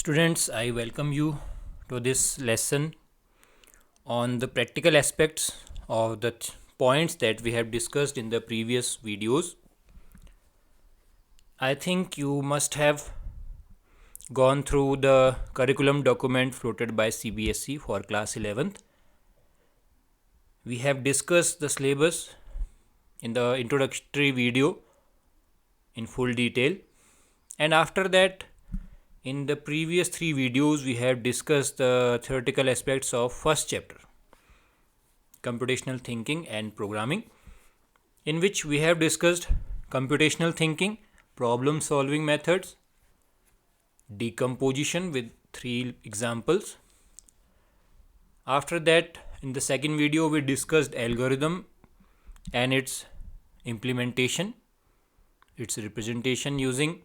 Students, I welcome you to this lesson on the practical aspects of the points that we have discussed in the previous videos. I think you must have gone through the curriculum document floated by CBSE for class 11th. We have discussed the syllabus in the introductory video in full detail, and after that in the previous 3 videos we have discussed the theoretical aspects of first chapter, computational thinking and programming, in which we have discussed computational thinking, problem solving methods, decomposition with 3 examples. After that, in the second video we discussed algorithm and its implementation, its representation using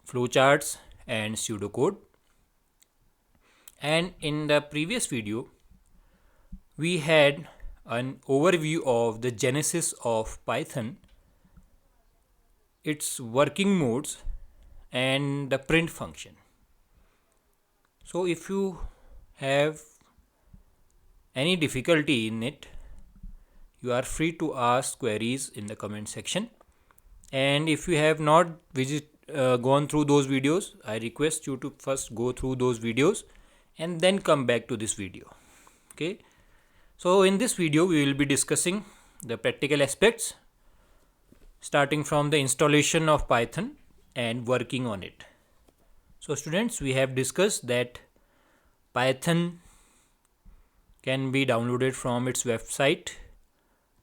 flowcharts and pseudocode. And in the previous video we had an overview of the genesis of Python, its working modes and the print function. So if you have any difficulty in it, you are free to ask queries in the comment section. And if you have not gone through those videos, I request you to first go through those videos and then come back to this video. Okay. So in this video we will be discussing the practical aspects, starting from the installation of Python and working on it. So students, we have discussed that Python can be downloaded from its website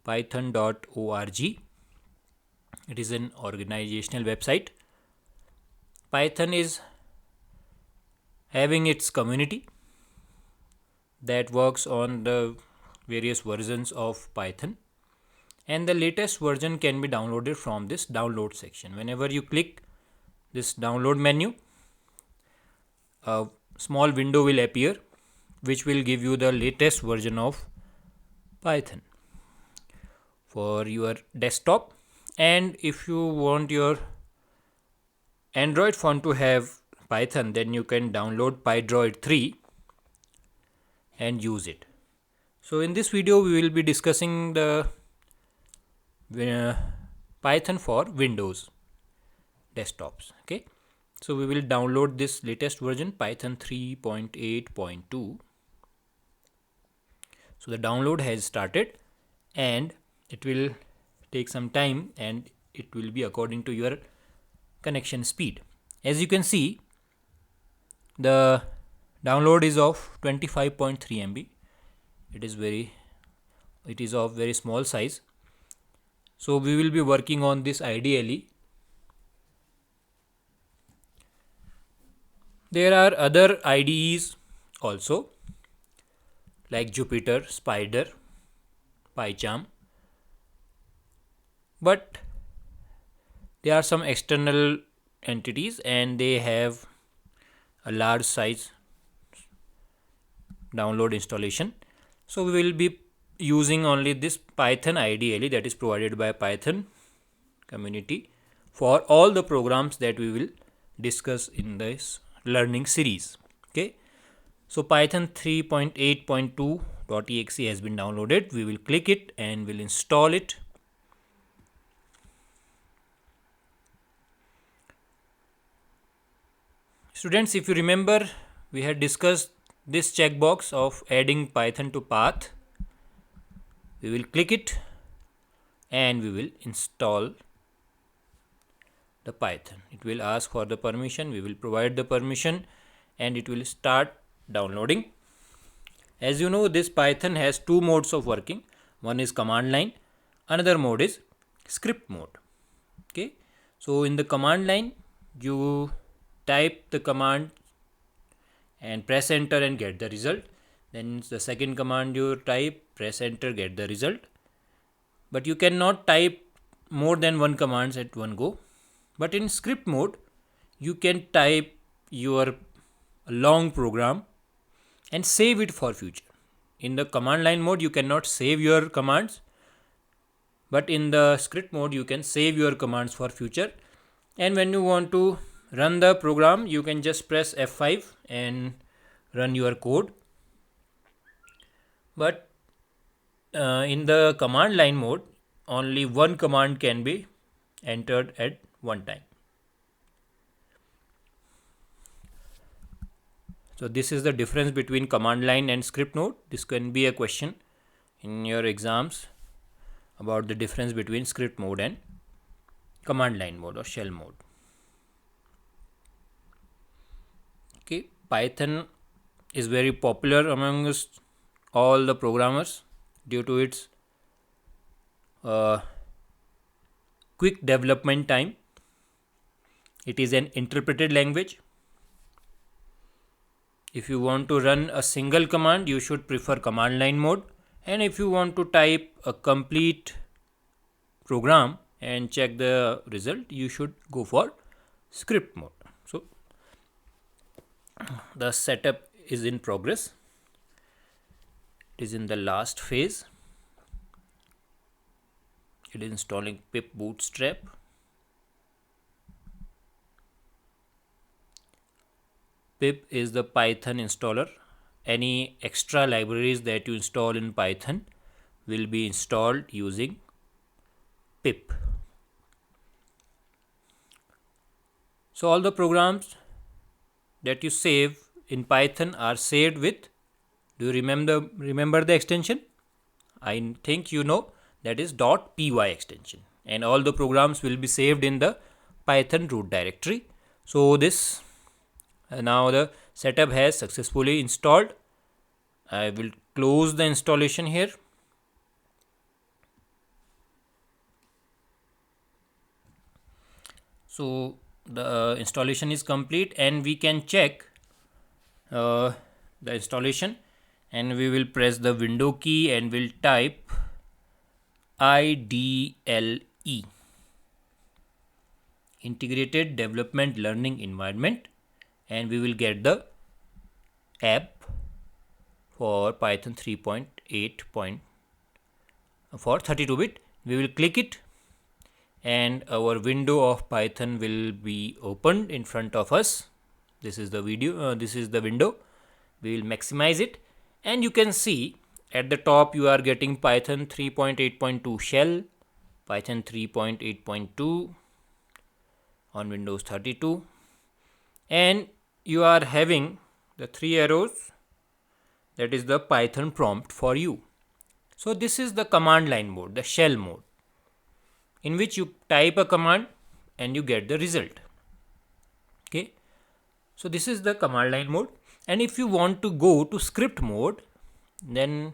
python.org. It is an organizational website. Python is having its community that works on the various versions of Python, and the latest version can be downloaded from this download section. Whenever you click this download menu, a small window will appear which will give you the latest version of Python for your desktop. And if you want your Android phone to have Python, then you can download PyDroid 3 and use it. So in this video we will be discussing the Python for Windows desktops. Okay, so we will download this latest version, Python 3.8.2. So the download has started and it will take some time and it will be according to your connection speed. As you can see, the download is of 25.3 MB. It is of very small size. So we will be working on this ideally. There are other IDEs also, like Jupyter, Spider, PyCharm, but there are some external entities and they have a large size download installation. So we will be using only this Python ideally that is provided by Python community for all the programs that we will discuss in this learning series. Okay, so Python 3.8.2.exe has been downloaded. We will click it and will install it. Students, if you remember, we had discussed this checkbox of adding Python to path. We will click it and we will install the Python. It will ask for the permission. We will provide the permission and it will start downloading. As you know, this Python has 2 modes of working. One is command line, another mode is script mode. Okay, so in the command line you type the command and press enter and get the result. Then the second command you type, press enter, get the result. But you cannot type more than one commands at one go. But in script mode you can type your long program and save it for future. In the command line mode you cannot save your commands, but in the script mode you can save your commands for future. And when you want to run the program, you can just press F5 and run your code. But in the command line mode, only one command can be entered at one time. So this is the difference between command line and script mode. This can be a question in your exams about the difference between script mode and command line mode or shell mode. Okay, Python is very popular amongst all the programmers due to its quick development time. It is an interpreted language. If you want to run a single command, you should prefer command line mode, and if you want to type a complete program and check the result, you should go for script mode. So the setup is in progress. It is in the last phase. It is installing pip bootstrap. Pip is the Python installer. Any extra libraries that you install in Python will be installed using pip. So all the programs that you save in Python are saved with, do you remember the extension? I think you know, that is .py extension, and all the programs will be saved in the Python root directory. So this now the setup has successfully installed. I will close the installation here. So the installation is complete, and we can check the installation, and we will press the window key and will type IDLE, Integrated Development Learning Environment, and we will get the app for Python 3.8 for 32-bit. We will click it, and our window of Python will be opened in front of us. This is the this is the window. We will maximize it, and you can see at the top you are getting Python 3.8.2 shell, Python 3.8.2 on Windows 32, and you are having the 3 arrows, that is the Python prompt for you. So this is the command line mode, the shell mode, in which you type a command and you get the result. Okay, so this is the command line mode. And if you want to go to script mode, then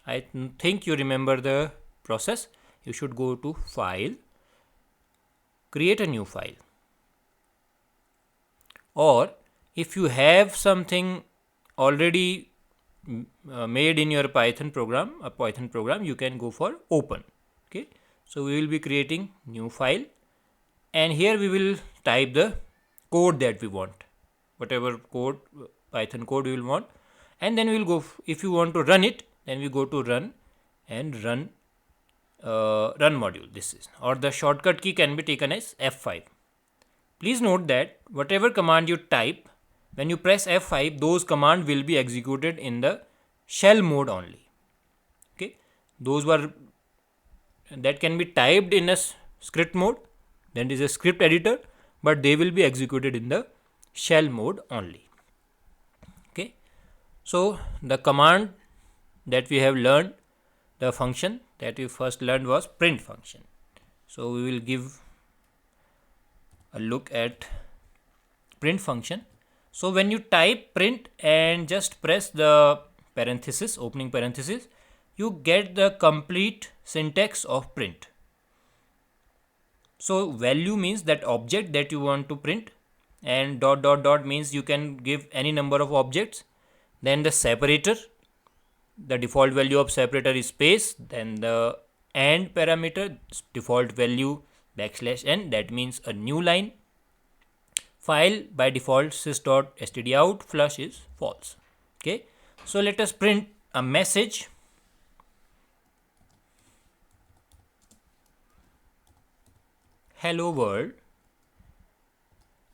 I think you remember the process. You should go to File, create a new file, or if you have something already made in your Python program, you can go for Open. Okay, so we will be creating new file, and here we will type the code that we want, whatever code, Python code we will want, and then we will go, if you want to run it, then we go to run and run module. This is, or the shortcut key can be taken as F5. Please note that whatever command you type, when you press F5, those commands will be executed in the shell mode only. Okay, those were that can be typed in a script mode, that is a script editor, but they will be executed in the shell mode only. Okay, so the command that we have learned, the function that we first learned was print function. So we will give a look at print function. So when you type print and just press the parenthesis, opening parenthesis, you get the complete syntax of print. So value means that object that you want to print, and dot dot dot means you can give any number of objects. Then the separator, the default value of separator is space, then the AND parameter, default value \n, that means a new line. File by default sys.stdout, flush is false. Okay, so let us print a message. Hello world,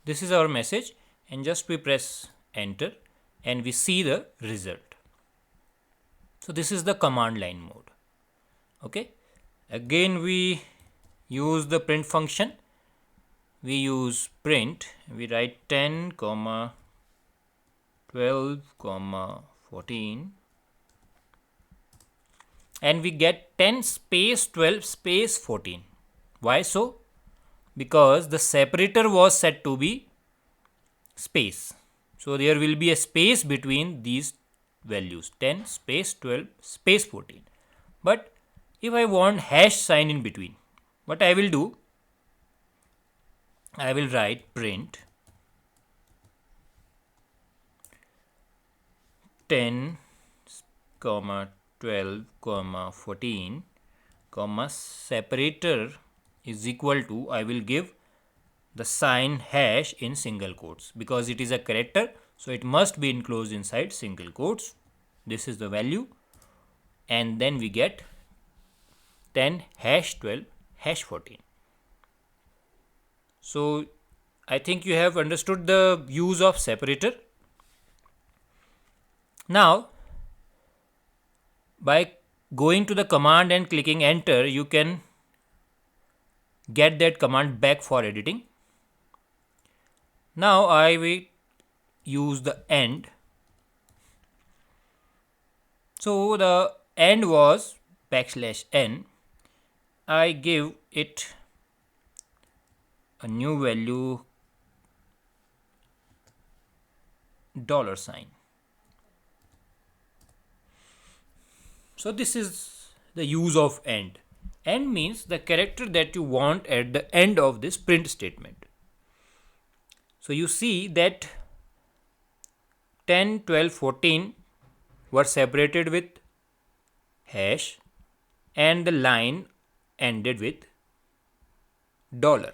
This is our message, and just we press enter and we see the result. So this is the command line mode. Okay, again we use the print function. We use print, we write 10 comma 12 comma 14 and we get 10 space 12 space 14. Why so? Because the separator was set to be space. So there will be a space between these values, 10 space 12 space 14. But if I want hash sign in between, what I will do, I will write print 10 comma 12 comma 14 comma separator is equal to, I will give the sign hash in single quotes because it is a character, so it must be enclosed inside single quotes. This is the value, and then we get 10 hash 12 hash 14. So I think you have understood the use of separator. Now by going to the command and clicking enter, you can get that command back for editing. Now I will use the end. So the end was \n. I give it a new value $sign. So this is the use of end. End means the character that you want at the end of this print statement. So you see that 10, 12, 14 were separated with hash and the line ended with $.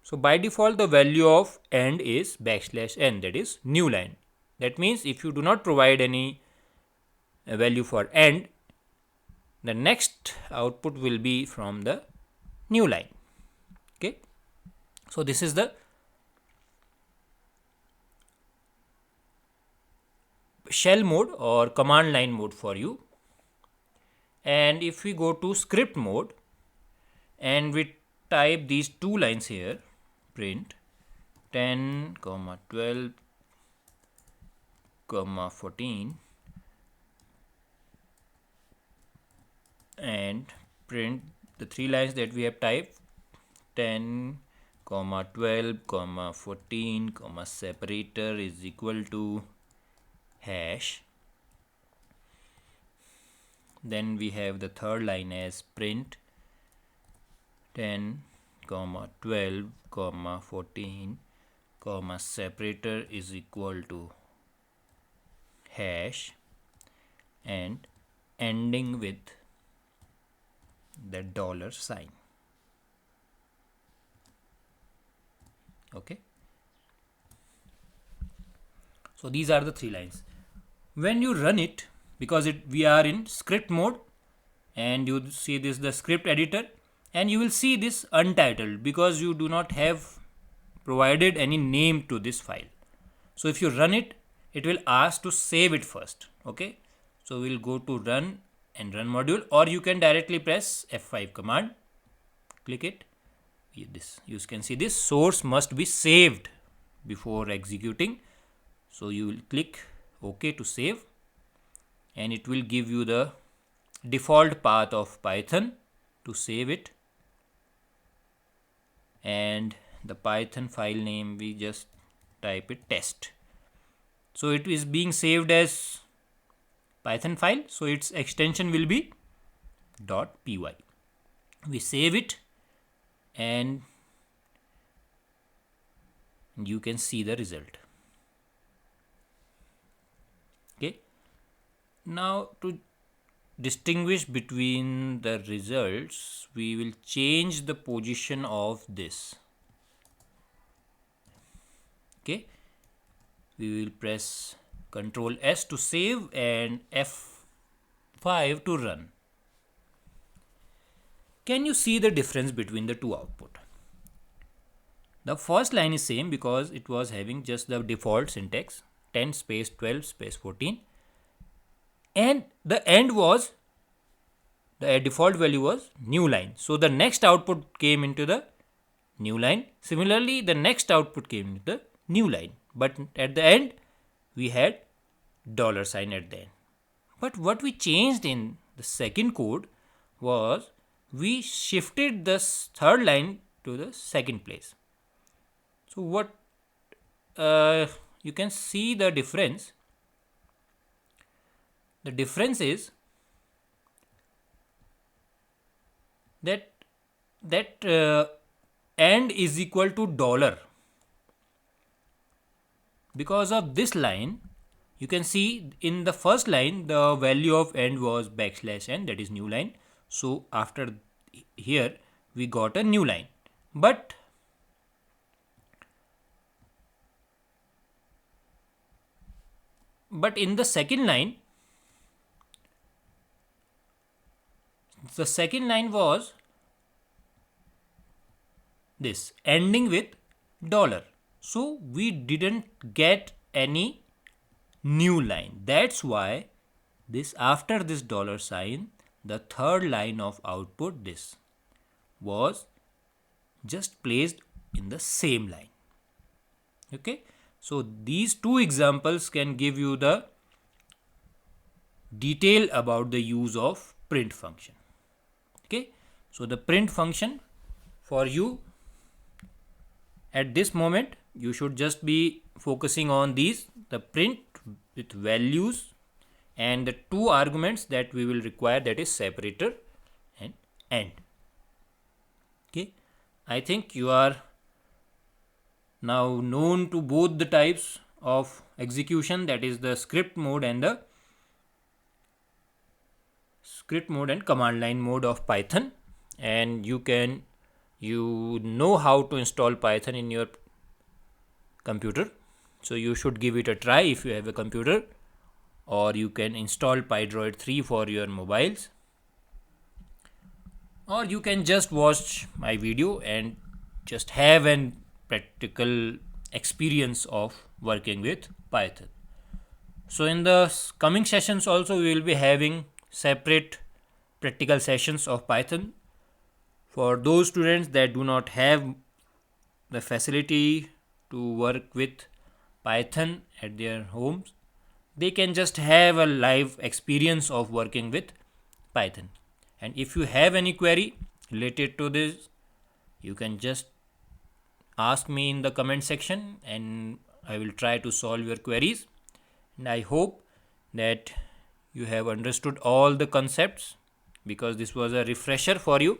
So by default the value of end is \n, that is new line. That means if you do not provide any value for end, the next output will be from the new line. Okay, so this is the shell mode or command line mode for you. And if we go to script mode and we type these two lines here, print 10 comma 12 comma 14 and print the three lines that we have typed, 10 comma 12 comma 14 comma separator is equal to hash. Then we have the third line as print 10 comma 12 comma 14 comma separator is equal to hash and ending with the $sign. Okay, so these are the three lines. When you run it, because we are in script mode, and you see this the script editor, and you will see this untitled because you do not have provided any name to this file. So if you run it, it will ask to save it first. Okay, so we'll go to run and run module, or you can directly press F5 command, click it. This you can see this source must be saved before executing. So you will click OK to save, and it will give you the default path of Python to save it, and the Python file name we just type it test. So it is being saved as Python file, so its extension will be .py. We save it and you can see the result. Okay, now to distinguish between the results, we will change the position of this. Okay, we will press Ctrl S to save and F5 to run. Can you see the difference between the two output? The first line is same because it was having just the default syntax 10 space 12 space 14, and the end was the default value was new line. So the next output came into the new line. Similarly, the next output came into the new line, but at the end we had $sign at the end. But what we changed in the second code was we shifted this third line to the second place. So what you can see the difference. The difference is that end is equal to $. Because of this line, you can see in the first line the value of end was \n, that is new line. So after here we got a new line, but in the second line was this ending with $. So we didn't get any new line. That's why this after this $sign, the third line of output, this was just placed in the same line. Okay, so these two examples can give you the detail about the use of print function. Okay, so the print function for you at this moment, you should just be focusing on these, the print with values and the two arguments that we will require, that is separator and end. Okay, I think you are now known to both the types of execution, that is the script mode and command line mode of Python, and you know how to install Python in your computer. So you should give it a try if you have a computer, or you can install PyDroid 3 for your mobiles, or you can just watch my video and just have an practical experience of working with Python. So in the coming sessions also we will be having separate practical sessions of Python. For those students that do not have the facility to work with Python at their homes, they can just have a live experience of working with Python. And if you have any query related to this, you can just ask me in the comment section and I will try to solve your queries. And I hope that you have understood all the concepts, because this was a refresher for you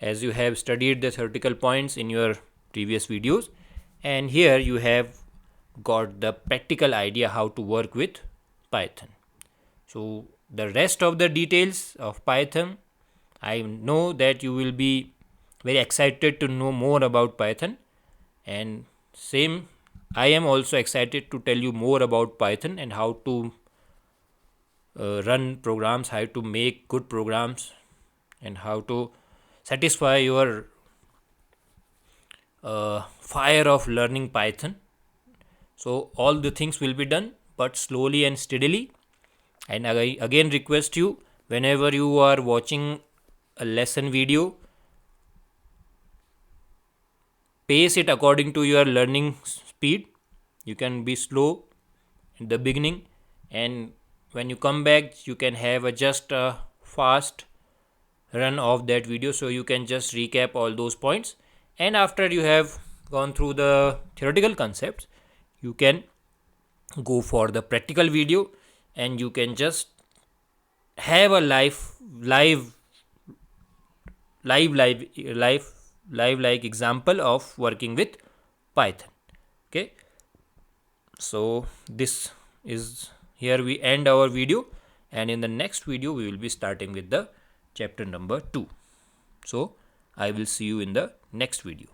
as you have studied the theoretical points in your previous videos, and here you have got the practical idea how to work with Python. So the rest of the details of Python, I know that you will be very excited to know more about Python, and same, I am also excited to tell you more about Python and how to run programs, how to make good programs, and how to satisfy your fire of learning Python. So all the things will be done, but slowly and steadily. And I again request you, whenever you are watching a lesson video, pace it according to your learning speed. You can be slow in the beginning, and when you come back you can have just a fast run of that video, so you can just recap all those points. And after you have gone through the theoretical concepts, you can go for the practical video, and you can just have a live like example of working with Python. Okay, so this is, here we end our video, and in the next video we will be starting with the chapter number 2. So I will see you in the next video.